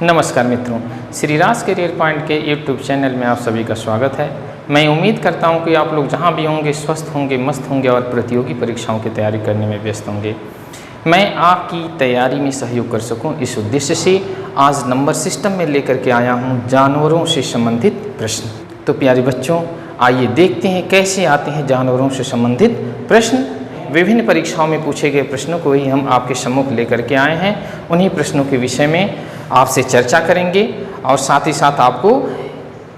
नमस्कार मित्रों, Shri Raj career point के यूट्यूब चैनल में आप सभी का स्वागत है। मैं उम्मीद करता हूं कि आप लोग जहां भी होंगे स्वस्थ होंगे, मस्त होंगे और प्रतियोगी परीक्षाओं की तैयारी करने में व्यस्त होंगे। मैं आपकी तैयारी में सहयोग कर सकूं, इस उद्देश्य से आज नंबर सिस्टम में लेकर के आया हूं जानवरों से संबंधित प्रश्न। तो प्यारे बच्चों, आइए देखते हैं कैसे आते हैं जानवरों से संबंधित प्रश्न। विभिन्न परीक्षाओं में पूछे गए प्रश्नों को ही हम आपके सम्मुख लेकर के आए हैं। उन्हीं प्रश्नों के विषय में आपसे चर्चा करेंगे और साथ ही साथ आपको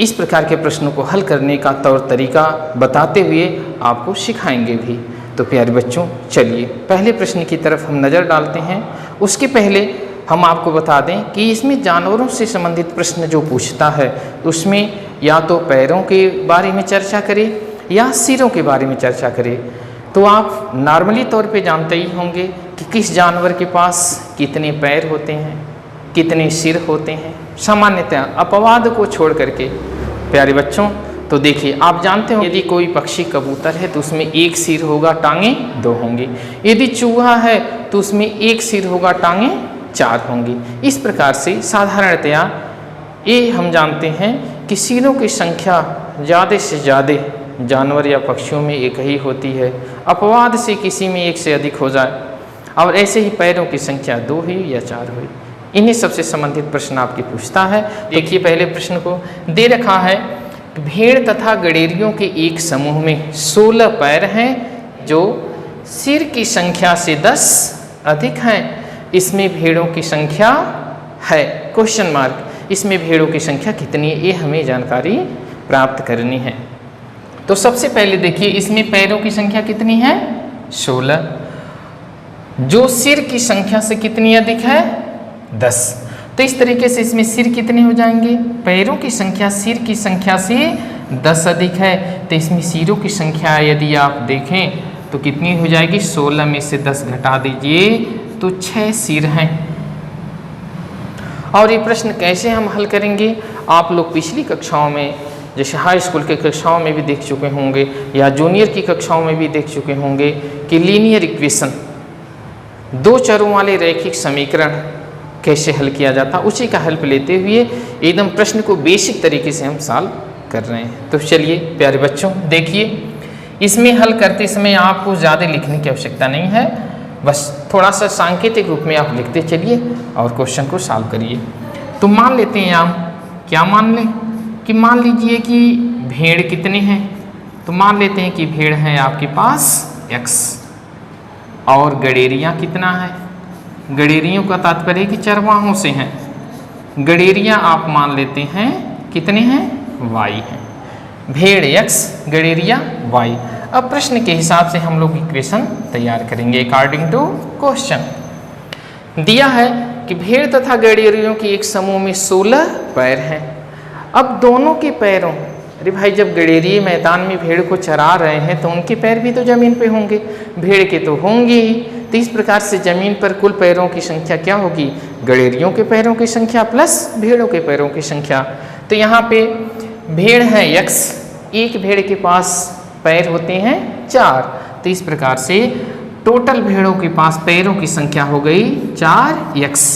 इस प्रकार के प्रश्नों को हल करने का तौर तरीका बताते हुए आपको सिखाएंगे भी। तो प्यारे बच्चों, चलिए पहले प्रश्न की तरफ हम नज़र डालते हैं। उसके पहले हम आपको बता दें कि इसमें जानवरों से संबंधित प्रश्न जो पूछता है उसमें या तो पैरों के बारे में चर्चा करे या सिरों के बारे में चर्चा करे। तो आप नॉर्मली तौर पे जानते ही होंगे कि किस जानवर के पास कितने पैर होते हैं, कितने सिर होते हैं, सामान्यतः अपवाद को छोड़ करके। प्यारे बच्चों, तो देखिए, आप जानते हो यदि कोई पक्षी कबूतर है तो उसमें एक सिर होगा, टांगें दो होंगी। यदि चूहा है तो उसमें एक सिर होगा, टांगें चार होंगी। इस प्रकार से साधारणतया ये हम जानते हैं कि सिरों की संख्या ज़्यादा से ज़्यादा जानवर या पक्षियों में एक ही होती है, अपवाद से किसी में एक से अधिक हो जाए, और ऐसे ही पैरों की संख्या दो हुई या चार हुई। इन्हीं सबसे संबंधित प्रश्न आपकी पूछता है। देखिए, पहले प्रश्न को दे रखा है, भेड़ तथा गडेरियों के एक समूह में 16 पैर हैं जो सिर की संख्या से 10 अधिक हैं। इसमें भेड़ों की संख्या है क्वेश्चन मार्क। इसमें भेड़ों की संख्या कितनी है, ये हमें जानकारी प्राप्त करनी है। तो सबसे पहले देखिए, इसमें पैरों की संख्या कितनी है, 16, जो सिर की संख्या से कितनी अधिक है, 10। तो इस तरीके से इसमें सिर कितने हो जाएंगे, पैरों की संख्या सिर की संख्या से 10 अधिक है। तो इसमें सिरों की संख्या यदि आप देखें तो कितनी हो जाएगी, 16 में से 10 घटा दीजिए तो 6 सिर हैं। और ये प्रश्न कैसे हम हल करेंगे, आप लोग पिछली कक्षाओं में जैसे हाई स्कूल के कक्षाओं में भी देख चुके होंगे या जूनियर की कक्षाओं में भी देख चुके होंगे कि लीनियर इक्वेशन, दो चरों वाले रैखिक समीकरण कैसे हल किया जाता, उसी का हेल्प लेते हुए एकदम प्रश्न को बेसिक तरीके से हम सॉल्व कर रहे हैं। तो चलिए प्यारे बच्चों, देखिए, इसमें हल करते समय आपको ज़्यादा लिखने की आवश्यकता नहीं है, बस थोड़ा सा सांकेतिक रूप में आप लिखते चलिए और क्वेश्चन को सॉल्व करिए। तो मान लेते हैं हम, क्या मान लें कि मान लीजिए कि भेड़ कितने हैं। तो मान लेते हैं कि भेड़ है आपके पास x, और गडेरियाँ कितना है, गडेरियों का तात्पर्य कि चरवाहों से हैं। गडेरियाँ आप मान लेते हैं कितने हैं, y हैं। भेड़ x, गडेरिया y। अब प्रश्न के हिसाब से हम लोग इक्वेशन तैयार करेंगे अकॉर्डिंग टू क्वेश्चन। दिया है कि भेड़ तथा गडेरियों के एक समूह में 16 पैर हैं। अब दोनों के पैरों, अरे भाई, जब गडेरिये मैदान में भेड़ को चरा रहे हैं तो उनके पैर भी तो जमीन पे होंगे, भेड़ के तो होंगे ही। तो इस प्रकार से जमीन पर कुल पैरों की संख्या क्या होगी, गडेरियों के पैरों की संख्या प्लस भेड़ों के पैरों की संख्या। तो यहाँ पे भेड़ है x, एक भेड़ के पास पैर होते हैं 4। तो इस प्रकार से टोटल भेड़ों के पास पैरों की संख्या हो गई 4x।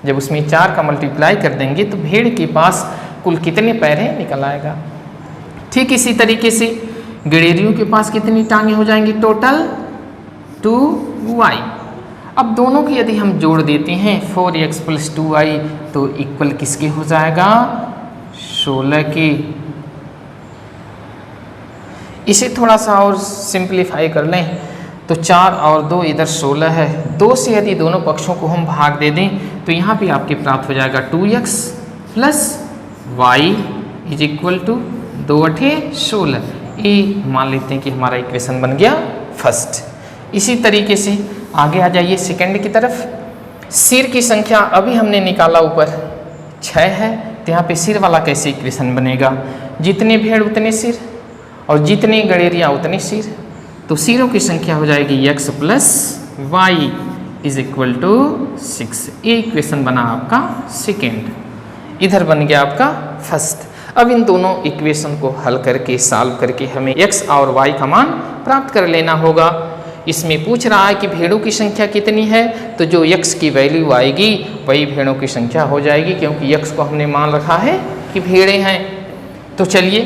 जब उसमें 4 का मल्टीप्लाई कर देंगे तो भेड़ के पास कुल कितने पैर हैं निकल आएगा। ठीक इसी तरीके से गडेरियों के पास कितनी टांगें हो जाएंगी, टोटल 2y। अब दोनों की यदि हम जोड़ देते हैं 4x + 2y तो इक्वल किसके हो जाएगा, 16 के। इसे थोड़ा सा और सिंप्लीफाई कर लें तो 4 और 2 इधर 16 है। 2 से यदि दोनों पक्षों को हम भाग दे दें तो यहाँ पे आपके प्राप्त हो जाएगा 2x + y = 2 × 16। ये मान लेते हैं कि हमारा इक्वेशन बन गया फर्स्ट। इसी तरीके से आगे आ जाइए सेकंड की तरफ। सिर की संख्या अभी हमने निकाला ऊपर 6 है, तो यहाँ पे सिर वाला कैसे इक्वेशन बनेगा, जितने भेड़ उतने सिर और जितने गडेरिया उतने सिर। तो सिरों की संख्या हो जाएगी x + y = 6। ये इक्वेशन बना आपका सेकेंड, इधर बन गया आपका फर्स्ट। अब इन दोनों इक्वेशन को हल करके सॉल्व करके हमें x और y का मान प्राप्त कर लेना होगा। इसमें पूछ रहा है कि भेड़ों की संख्या कितनी है, तो जो x की वैल्यू आएगी वही भेड़ों की संख्या हो जाएगी, क्योंकि x को हमने मान रखा है कि भेड़ें हैं। तो चलिए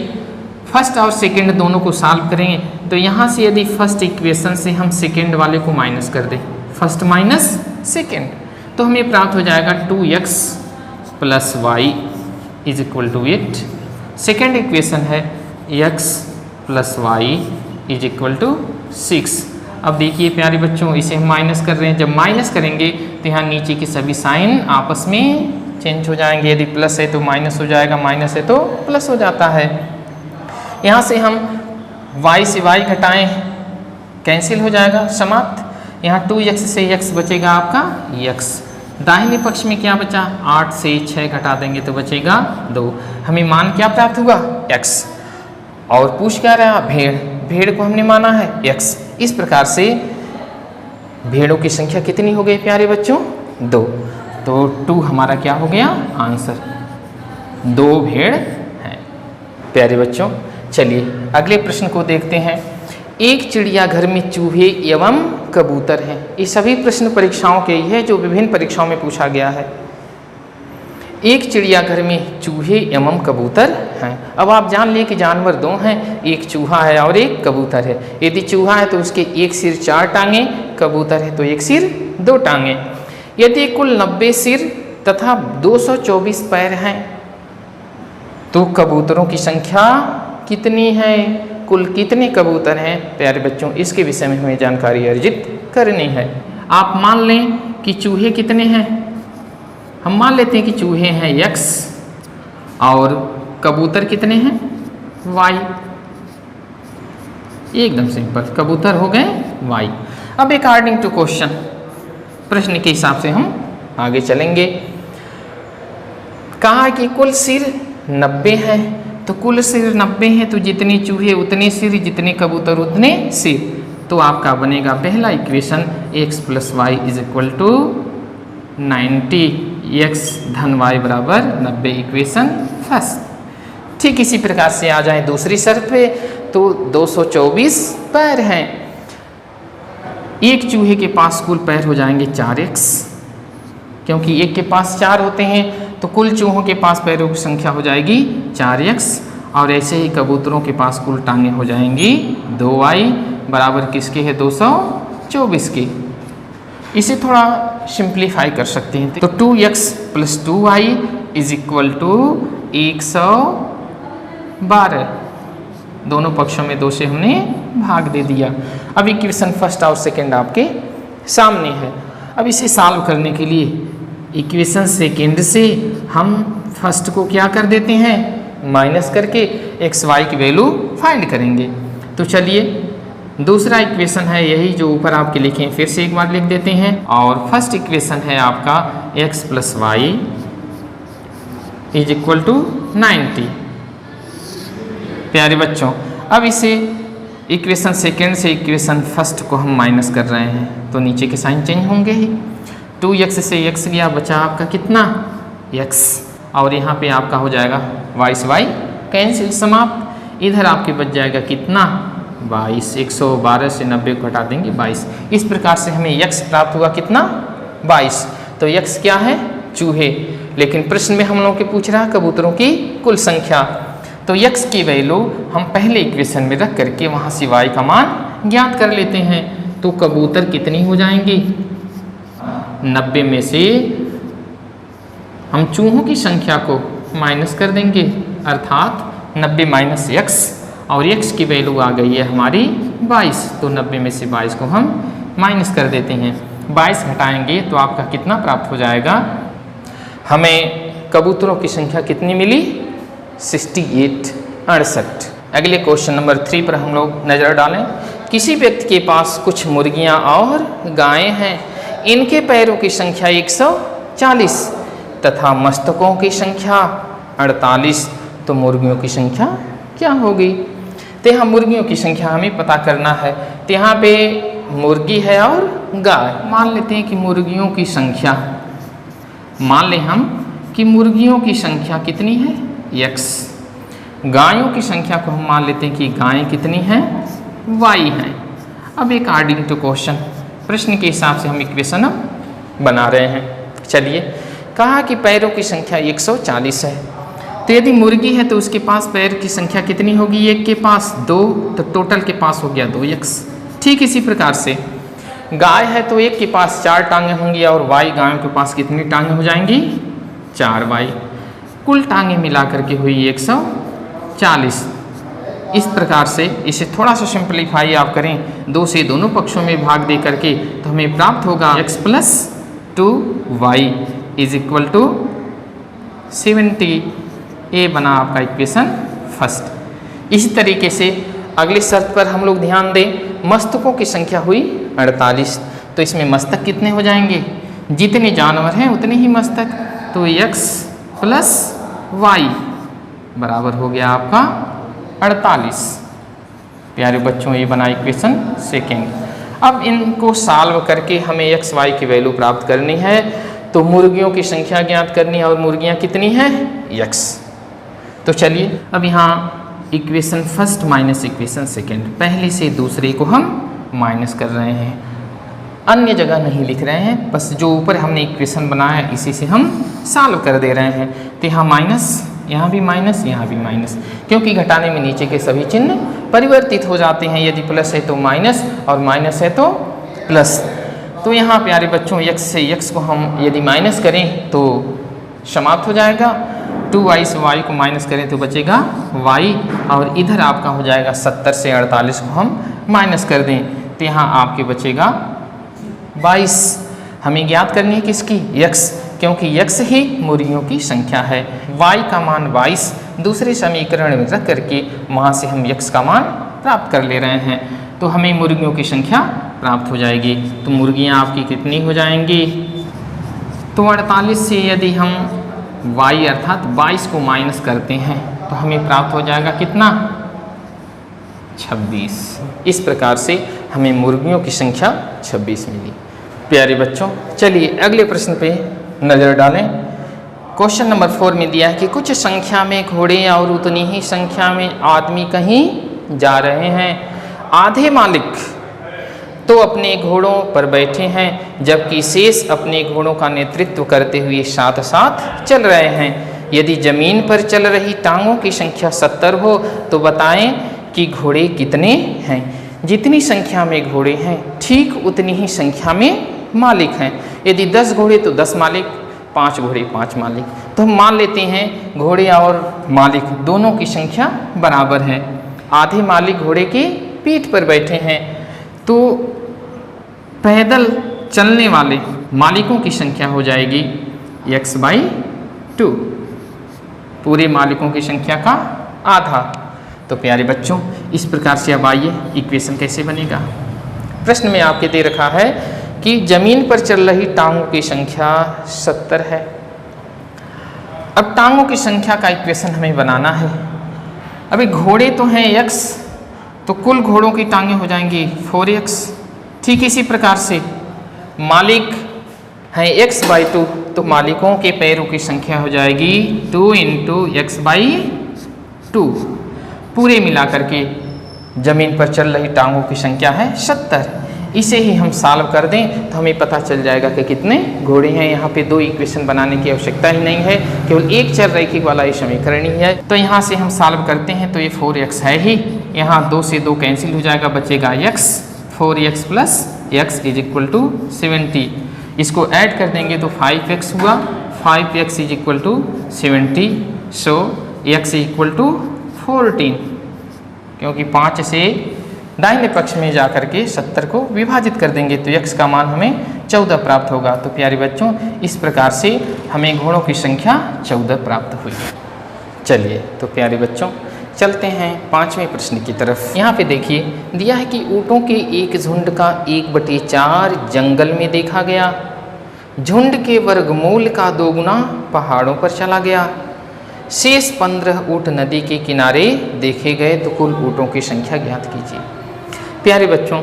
फर्स्ट और सेकंड दोनों को सॉल्व करेंगे। तो यहाँ से यदि फर्स्ट इक्वेशन से हम सेकंड वाले को माइनस कर दें, फर्स्ट माइनस सेकंड, तो हमें प्राप्त हो जाएगा 2x plus y is equal to 8। Second equation है x plus y is equal to 6। अब देखिए प्यारे बच्चों, इसे हम माइनस कर रहे हैं। जब माइनस करेंगे तो यहाँ नीचे की सभी साइन आपस में चेंज हो जाएंगे। यदि प्लस है तो माइनस हो जाएगा, माइनस है तो प्लस हो जाता है। यहाँ से हम y से y घटाएं, कैंसिल हो जाएगा, समाप्त। यहाँ 2x से x बचेगा आपका x। दाहिने पक्ष में क्या बचा, 8 से 6 घटा देंगे तो बचेगा 2। हमें मान क्या प्राप्त हुआ, x। और पूछ क्या रहा, भेड़, भेड़ को हमने माना है x। इस प्रकार से भेड़ों की संख्या कितनी हो गई प्यारे बच्चों, 2। तो 2 हमारा क्या हो गया आंसर, 2 भेड़ हैं प्यारे बच्चों। चलिए अगले प्रश्न को देखते हैं। एक चिड़ियाघर में चूहे एवं कबूतर हैं। ये सभी प्रश्न परीक्षाओं के ही है जो विभिन्न परीक्षाओं में पूछा गया है। एक चिड़ियाघर में चूहे एवं कबूतर हैं। अब आप जान लिए कि जानवर 2 हैं, एक चूहा है और एक कबूतर है। यदि चूहा है तो उसके एक सिर 4 टांगे, कबूतर है तो एक सिर 2 टांगे। यदि कुल 90 सिर तथा 224 पैर हैं तो कबूतरों की संख्या कितनी है, कुल कितने कबूतर हैं प्यारे बच्चों, इसके विषय में हमें जानकारी अर्जित करनी है। आप मान लें कि चूहे कितने हैं, हम मान लेते हैं कि चूहे हैं x और कबूतर कितने हैं y। एकदम सिंपल, कबूतर हो गए y। अब अकॉर्डिंग टू क्वेश्चन, प्रश्न के हिसाब से हम आगे चलेंगे। कहा कि कुल सिर 90 है, तो कुल सिर 90 है तो जितने चूहे उतने सिर, जितने कबूतर उतने सिर। तो आपका बनेगा पहला equation x plus y is equal to 90, x धन y बराबर 90, इक्वेशन फर्स्ट। ठीक इसी प्रकार से आ जाए दूसरी शर्त पे, तो 224 पैर हैं। एक चूहे के पास कुल पैर हो जाएंगे 4x, क्योंकि एक के पास 4 होते हैं तो कुल चूहों के पास पैरों की संख्या हो जाएगी 4x। और ऐसे ही कबूतरों के पास कुल टांगे हो जाएंगी 2y बराबर किसके है 224 की। इसे थोड़ा सिंप्लीफाई कर सकते हैं तो 2x plus 2y is equal to 112। दोनों पक्षों में 2 से हमने भाग दे दिया। अब इक्वेशन फर्स्ट और सेकंड आपके सामने है। अब इसे सॉल्व करने के लिए इक्वेशन सेकंड से हम फर्स्ट को क्या कर देते हैं, माइनस करके एक्स वाई की वैल्यू फाइंड करेंगे। तो चलिए दूसरा इक्वेशन है यही जो ऊपर आपके लिखे हैं, फिर से एक बार लिख देते हैं। और फर्स्ट इक्वेशन है आपका x plus y is equal to 90। प्यारे बच्चों, अब इसे इक्वेशन सेकेंड से इक्वेशन फर्स्ट को हम माइनस कर रहे हैं तो नीचे के साइन चेंज होंगे ही। 2x से x गया, बचा आपका कितना x, और यहाँ पे आपका हो जाएगा y से y कैंसिल, समाप्त। इधर आपके बच जाएगा कितना 22, 112 से 90 को हटा देंगे 22। इस प्रकार से हमें x प्राप्त हुआ कितना 22। तो x क्या है चूहे, लेकिन प्रश्न में हम लोगों के पूछ रहा है कबूतरों की कुल संख्या। तो x की वैल्यू हम पहले इक्वेशन में रख करके वहाँ से y का मान ज्ञात कर लेते हैं। तो कबूतर कितनी हो जाएंगी, 90 में से हम चूहों की संख्या को माइनस कर देंगे, अर्थात 90 माइनस x, और x की वैल्यू आ गई है हमारी 22। तो 90 में से 22 को हम माइनस कर देते हैं, 22 घटाएंगे तो आपका कितना प्राप्त हो जाएगा, हमें कबूतरों की संख्या कितनी मिली 68। अगले क्वेश्चन नंबर 3 पर हम लोग नज़र डालें। किसी व्यक्ति के पास कुछ मुर्गियां और गायें हैं, इनके पैरों की संख्या 140 तथा मस्तकों की संख्या 48। तो मुर्गियों की संख्या क्या होगी। तो यहाँ मुर्गियों की संख्या हमें पता करना है। तो यहाँ पे मुर्गी है और गाय, मान लेते हैं कि मुर्गियों की संख्या, मान लें हम कि मुर्गियों की संख्या कितनी है x, गायों की संख्या को हम मान लेते हैं कि गायें कितनी हैं y हैं। अब एक अकॉर्डिंग टू क्वेश्चन, प्रश्न के हिसाब से हम इक्वेशन बना रहे हैं। चलिए, कहा कि पैरों की संख्या 140 है, तो यदि मुर्गी है तो उसके पास पैर की संख्या कितनी होगी? एक के पास 2, तो टोटल के पास हो गया 2x। ठीक इसी प्रकार से गाय है तो एक के पास 4 टांगें होंगी और y गायों के पास कितनी टांगें हो जाएंगी? 4y। कुल टांगें मिला करके हुई 140। इस प्रकार से इसे थोड़ा सा सिंप्लीफाई आप करें, 2 से दोनों पक्षों में भाग दे करके, तो हमें प्राप्त होगा x + 2y = 70। ये बना आपका इक्वेशन फर्स्ट। इसी तरीके से अगली शर्त पर हम लोग ध्यान दें, मस्तकों की संख्या हुई 48, तो इसमें मस्तक कितने हो जाएंगे? जितने जानवर हैं उतने ही मस्तक, तो x + y बराबर हो गया आपका 48। प्यारे बच्चों, ये बना इक्वेशन सेकेंड। अब इनको सॉल्व करके हमें x y की वैल्यू प्राप्त करनी है, तो मुर्गियों की संख्या ज्ञात करनी है और मुर्गियां कितनी हैं? x। तो चलिए, अब यहाँ equation first minus equation second, पहले से दूसरे को हम माइनस कर रहे हैं, अन्य जगह नहीं लिख रहे हैं, बस जो ऊपर हमने इक्वेशन बनाया है इसी से हम सॉल्व कर दे रहे हैं। तो यहाँ माइनस, यहाँ भी माइनस, यहाँ भी माइनस, क्योंकि घटाने में नीचे के सभी चिन्ह परिवर्तित हो जाते हैं। यदि प्लस है तो माइनस और माइनस है तो प्लस। तो यहाँ प्यारे बच्चों x से x को हम यदि माइनस करें तो समाप्त हो जाएगा, 2y से y को माइनस करें तो बचेगा y, और इधर आपका हो जाएगा 70 से 48 को हम माइनस कर दें तो यहाँ आपके बचेगा 22। हमें ज्ञात करनी है किसकी? x, क्योंकि x ही मुर्गियों की संख्या है। y का मान 22 दूसरे समीकरण में रख करके वहाँ से हम x का मान प्राप्त कर ले रहे हैं, तो हमें मुर्गियों की संख्या प्राप्त हो जाएगी। तो मुर्गियाँ आपकी कितनी हो जाएंगी? तो 48 से यदि हम y अर्थात 22 को माइनस करते हैं तो हमें प्राप्त हो जाएगा कितना? 26। इस प्रकार से हमें मुर्गियों की संख्या 26 मिली। प्यारे बच्चों, चलिए अगले प्रश्न पे नज़र डालें। क्वेश्चन नंबर 4 में दिया है कि कुछ संख्या में घोड़े और उतनी ही संख्या में आदमी कहीं जा रहे हैं। आधे मालिक तो अपने घोड़ों पर बैठे हैं, जबकि शेष अपने घोड़ों का नेतृत्व करते हुए साथ साथ चल रहे हैं। यदि जमीन पर चल रही टांगों की संख्या 70 हो तो बताएं कि घोड़े कितने हैं। जितनी संख्या में घोड़े हैं ठीक उतनी ही संख्या में मालिक हैं। यदि 10 घोड़े तो 10 मालिक, 5 घोड़े 5 मालिक। तो हम मान लेते हैं घोड़े और मालिक दोनों की संख्या बराबर है। आधे मालिक घोड़े के पीठ पर बैठे हैं, तो पैदल चलने वाले मालिकों की संख्या हो जाएगी x/2, पूरे मालिकों की संख्या का आधा। तो प्यारे बच्चों, इस प्रकार से अब आइए इक्वेशन कैसे बनेगा। प्रश्न में आपके दे रखा है कि जमीन पर चल रही टांगों की संख्या 70 है। अब टांगों की संख्या का इक्वेशन हमें बनाना है। अभी घोड़े तो हैं x, तो कुल घोड़ों की टांगें हो जाएंगी 4x। ठीक इसी प्रकार से मालिक हैं x/2, तो मालिकों के पैरों की संख्या हो जाएगी 2 × x/2। पूरे मिलाकर के जमीन पर चल रही टांगों की संख्या है 70। इसे ही हम सॉल्व कर दें तो हमें पता चल जाएगा कि कितने घोड़े हैं। यहाँ पे 2 इक्वेशन बनाने की आवश्यकता ही नहीं है, केवल एक चर रैखिक वाला ये समीकरण ही है। तो यहाँ से हम सॉल्व करते हैं तो ये 4x है ही, यहाँ 2 से 2 कैंसिल हो जाएगा, बचेगा x। 4x + x = 70। इसको ऐड कर देंगे तो 5x हुआ, 5x = 70। सो x = 14, क्योंकि 5 से दाहिने पक्ष में जाकर के 70 को विभाजित कर देंगे तो x का मान हमें 14 प्राप्त होगा। तो प्यारे बच्चों, इस प्रकार से हमें घोड़ों की संख्या 14 प्राप्त हुई। चलिए तो प्यारे बच्चों, चलते हैं 5वें प्रश्न की तरफ। यहाँ पे देखिए दिया है कि ऊँटों के एक झुंड का 1/4 जंगल में देखा गया। झुंड के वर्गमूल का 2 गुना पहाड़ों पर चला गया। शेष 15 ऊँट नदी के किनारे देखे गए, तो कुल ऊँटों की संख्या ज्ञात कीजिए। प्यारे बच्चों,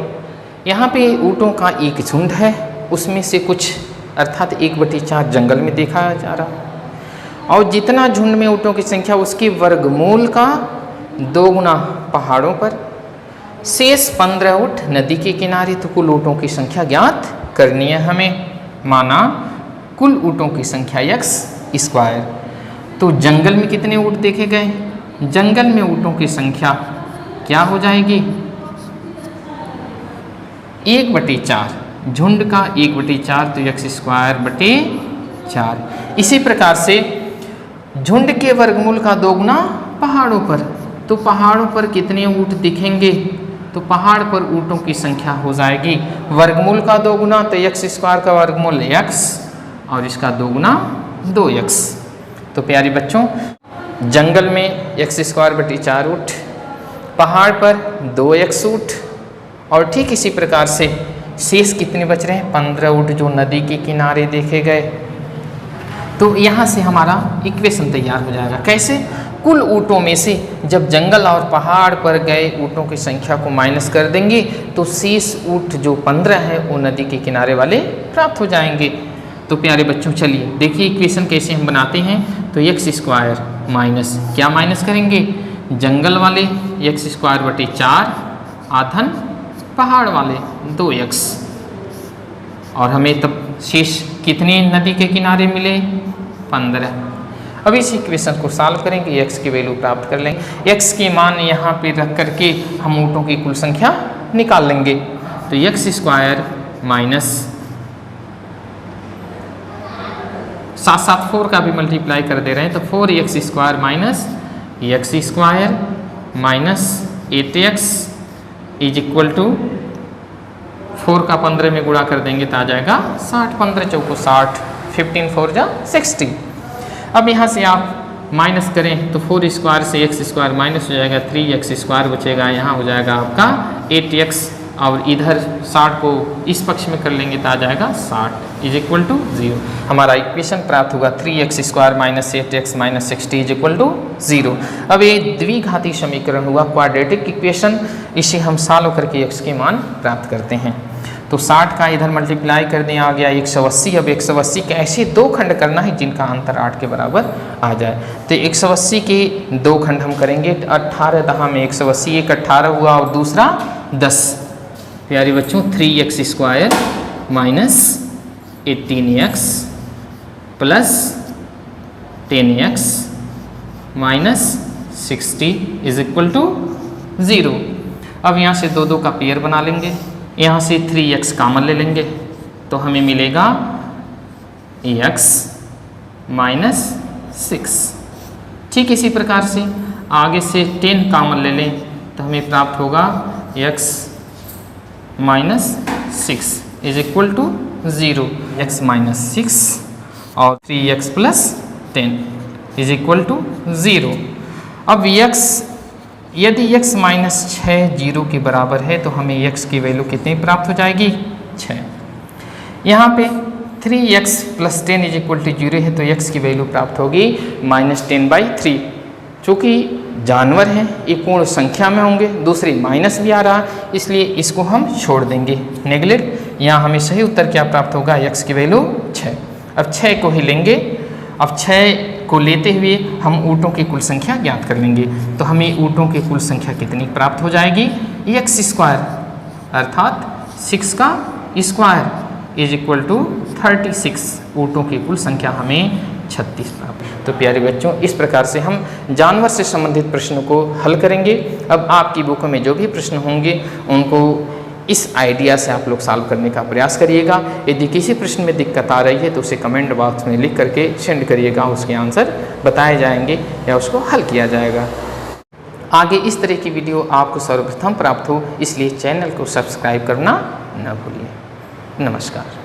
यहाँ पे ऊँटों का एक झुंड है, उसमें से कुछ अर्थात 1/4 जंगल में देखा जा रहा, और जितना झुंड में ऊँटों की संख्या उसके वर्गमूल का 2 गुना पहाड़ों पर। शेष 15 ऊँट नदी के किनारे, तो कुल ऊँटों की संख्या ज्ञात करनी है हमें। माना कुल ऊँटों की संख्या x²। तो जंगल में कितने ऊँट देखे गए? जंगल में ऊँटों की संख्या क्या हो जाएगी? 1/4। झुंड का 1/4 तो x²/4। इसी प्रकार से झुंड के वर्गमूल का 2 गुना पहाड़ों पर। तो पहाड़ों पर कितने ऊँट दिखेंगे? तो पहाड़ पर ऊँटों की संख्या हो जाएगी वर्गमूल का 2 गुना, तो x² का वर्गमूल x और इसका 2 गुना 2x। तो प्यारे बच्चों, जंगल में x²/4 ऊँट, पहाड़ पर 2x ऊँट, और ठीक इसी प्रकार से शेष कितने बच रहे हैं? 15 ऊँट जो नदी के किनारे देखे गए। तो यहाँ से हमारा इक्वेशन तैयार हो जाएगा। कैसे? कुल ऊँटों में से जब जंगल और पहाड़ पर गए ऊँटों की संख्या को माइनस कर देंगे तो शेष ऊँट जो 15 है वो नदी के किनारे वाले प्राप्त हो जाएंगे। तो प्यारे बच्चों, चलिए देखिए इक्वेशन कैसे हम बनाते हैं। तो x² माइनस क्या माइनस करेंगे? जंगल वाले x²/4 आधन पहाड़ वाले 2x, और हमें तब शेष कितने नदी के किनारे मिले? 15। अब इस इक्वेशन को सॉल्व करेंगे, x की वैल्यू प्राप्त कर लेंगे। x की मान यहाँ पे रख करके हम ऊँटों की कुल संख्या निकाल लेंगे। तो x² माइनस साथ 4 का भी मल्टीप्लाई कर दे रहे हैं, तो 4x² minus x² minus 8x is equal to 4 का 15 में गुणा कर देंगे तो आ जाएगा 60। 15 चौको 60, 15 4 जा 60। अब यहाँ से आप माइनस करें तो 4² से x² माइनस हो जाएगा, 3x² बचेगा, यहाँ हो जाएगा आपका 8x, और इधर 60 को इस पक्ष में कर लेंगे तो आ जाएगा 60 इज इक्वल टू 0। हमारा इक्वेशन प्राप्त होगा 3x² minus 8x minus 60 is equal to 0। अब ये द्विघाती समीकरण हुआ, क्वाड्रेटिक इक्वेशन। इसे हम सॉल्व करके x के मान प्राप्त करते हैं। तो 60 का इधर मल्टीप्लाई कर दें, आ गया 180। अब 180 के ऐसे 2 खंड करना है जिनका अंतर 8 के बराबर आ जाए। तो 180 के 2 खंड हम करेंगे, 18 दहा में 180, एक 18 हुआ और दूसरा 10। प्यारे बच्चों, 3x² minus 18x plus 10x minus 60 is equal to 0। अब यहाँ से 2 का पेयर बना लेंगे, यहाँ से 3x कॉमन ले लेंगे तो हमें मिलेगा x माइनस 6। ठीक इसी प्रकार से आगे से 10 कॉमन ले लें तो हमें प्राप्त होगा x minus 6 is equal to 0। x minus 6 और 3x plus 10 is equal to 0। अब x, यदि x माइनस 6 0 के बराबर है तो हमें x की वैल्यू कितनी प्राप्त हो जाएगी? 6। यहाँ पे 3x plus 10 is equal to 0 है तो x की वैल्यू प्राप्त होगी -10/3। चूँकि जानवर हैं ये पूर्ण संख्या में होंगे, दूसरी माइनस भी आ रहा, इसलिए इसको हम छोड़ देंगे, नेगलेक्ट। यहाँ हमें सही उत्तर क्या प्राप्त होगा? x की वैल्यू 6। अब 6 को ही लेंगे। अब 6 को लेते हुए हम ऊँटों की कुल संख्या ज्ञात कर लेंगे। तो हमें ऊँटों की कुल संख्या कितनी प्राप्त हो जाएगी? x² अर्थात 6 का स्क्वायर इज इक्वल टू 36। ऊँटों की कुल संख्या हमें 36 प्राप्त। तो प्यारे बच्चों, इस प्रकार से हम जानवर से संबंधित प्रश्नों को हल करेंगे। अब आपकी बुकों में जो भी प्रश्न होंगे उनको इस आइडिया से आप लोग सॉल्व करने का प्रयास करिएगा। यदि किसी प्रश्न में दिक्कत आ रही है तो उसे कमेंट बॉक्स में लिख करके सेंड करिएगा, उसके आंसर बताए जाएंगे या उसको हल किया जाएगा। आगे इस तरह की वीडियो आपको सर्वप्रथम प्राप्त हो, इसलिए चैनल को सब्सक्राइब करना न भूलिए। नमस्कार।